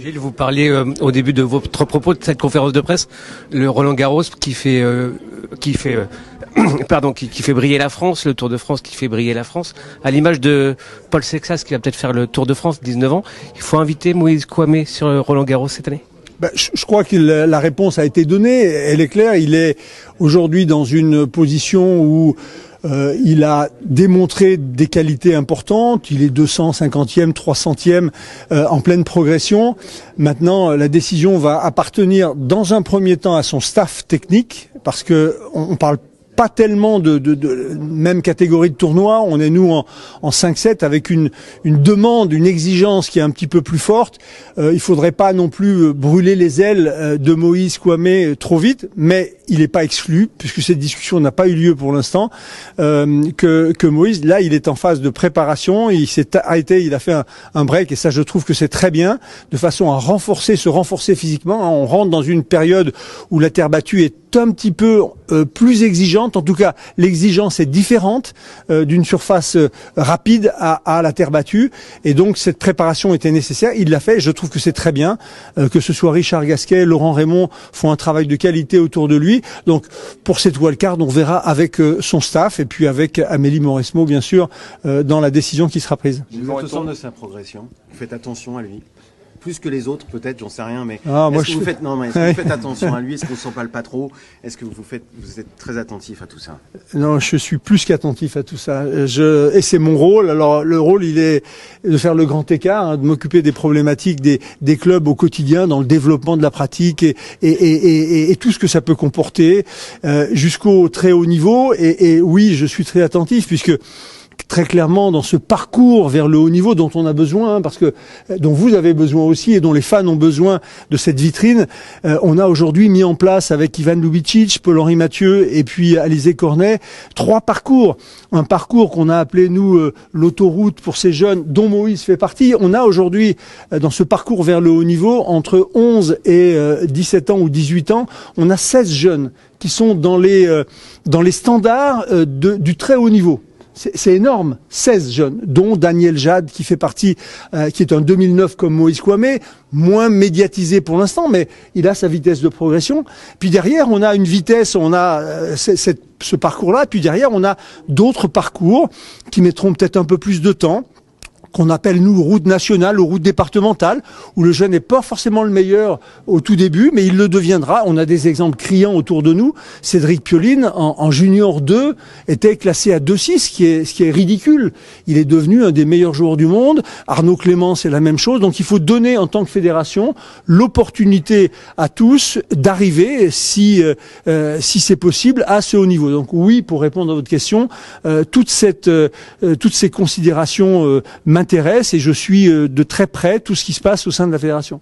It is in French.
Gilles, vous parliez au début de votre propos de cette conférence de presse, le Roland-Garros qui fait briller la France, le Tour de France qui fait briller la France, à l'image de Paul Sexas qui va peut-être faire le Tour de France, 19 ans. Il faut inviter Moïse Kouamé sur Roland-Garros cette année. Je crois que la réponse a été donnée, elle est claire. Il est aujourd'hui dans une position où il a démontré des qualités importantes. Il est 250e, 300e en pleine progression. Maintenant, la décision va appartenir dans un premier temps à son staff technique, parce que on parle pas tellement de même catégorie de tournoi. On est nous en 5-7 avec une demande, une exigence qui est un petit peu plus forte. Il faudrait pas non plus brûler les ailes de Moïse Kouamé trop vite, mais il n'est pas exclu, puisque cette discussion n'a pas eu lieu pour l'instant, que Moïse, là, il est en phase de préparation. Il s'est arrêté, il a fait un break, et ça, je trouve que c'est très bien, de façon à se renforcer physiquement. On rentre dans une période où la terre battue est un petit peu plus exigeante. En tout cas, l'exigence est différente d'une surface rapide à la terre battue, et donc cette préparation était nécessaire. Il l'a fait. Je trouve que c'est très bien que ce soit Richard Gasquet, Laurent Raymond font un travail de qualité autour de lui. Donc pour cette wildcard, on verra avec son staff et puis avec Amélie Mauresmo, bien sûr, dans la décision qui sera prise. Vous êtes au centre de sa progression. Vous faites attention à lui. Plus que les autres, peut-être, j'en sais rien, mais est-ce que vous faites attention à lui? Est-ce qu'on s'empale pas trop? Est-ce que vous êtes très attentif à tout ça? Non, je suis plus qu'attentif à tout ça. Et c'est mon rôle. Alors, le rôle, il est de faire le grand écart, de m'occuper des problématiques des clubs au quotidien, dans le développement de la pratique et tout ce que ça peut comporter, jusqu'au très haut niveau. Et oui, je suis très attentif, puisque très clairement, dans ce parcours vers le haut niveau dont on a besoin, dont vous avez besoin aussi, et dont les fans ont besoin de cette vitrine, on a aujourd'hui mis en place avec Ivan Lubicic, Paul-Henri Mathieu et puis Alizé Cornet, 3 parcours. Un parcours qu'on a appelé, nous, l'autoroute pour ces jeunes, dont Moïse fait partie. On a aujourd'hui, dans ce parcours vers le haut niveau, entre 11 et 17 ans ou 18 ans, on a 16 jeunes qui sont dans les standards du très haut niveau. C'est énorme, 16 jeunes, dont Daniel Jade qui fait partie, qui est un 2009 comme Moïse Kouamé, moins médiatisé pour l'instant, mais il a sa vitesse de progression. Puis derrière, on a une vitesse, on a ce parcours-là, puis derrière, on a d'autres parcours qui mettront peut-être un peu plus de temps, qu'on appelle, nous, route nationale ou route départementale, où le jeune n'est pas forcément le meilleur au tout début, mais il le deviendra. On a des exemples criants autour de nous. Cédric Pioline, en junior 2, était classé à 2,6, ce qui est ridicule. Il est devenu un des meilleurs joueurs du monde. Arnaud Clément, c'est la même chose. Donc il faut donner, en tant que fédération, l'opportunité à tous d'arriver, si c'est possible, à ce haut niveau. Donc oui, pour répondre à votre question, toutes ces considérations m'intéresse, et je suis de très près tout ce qui se passe au sein de la fédération.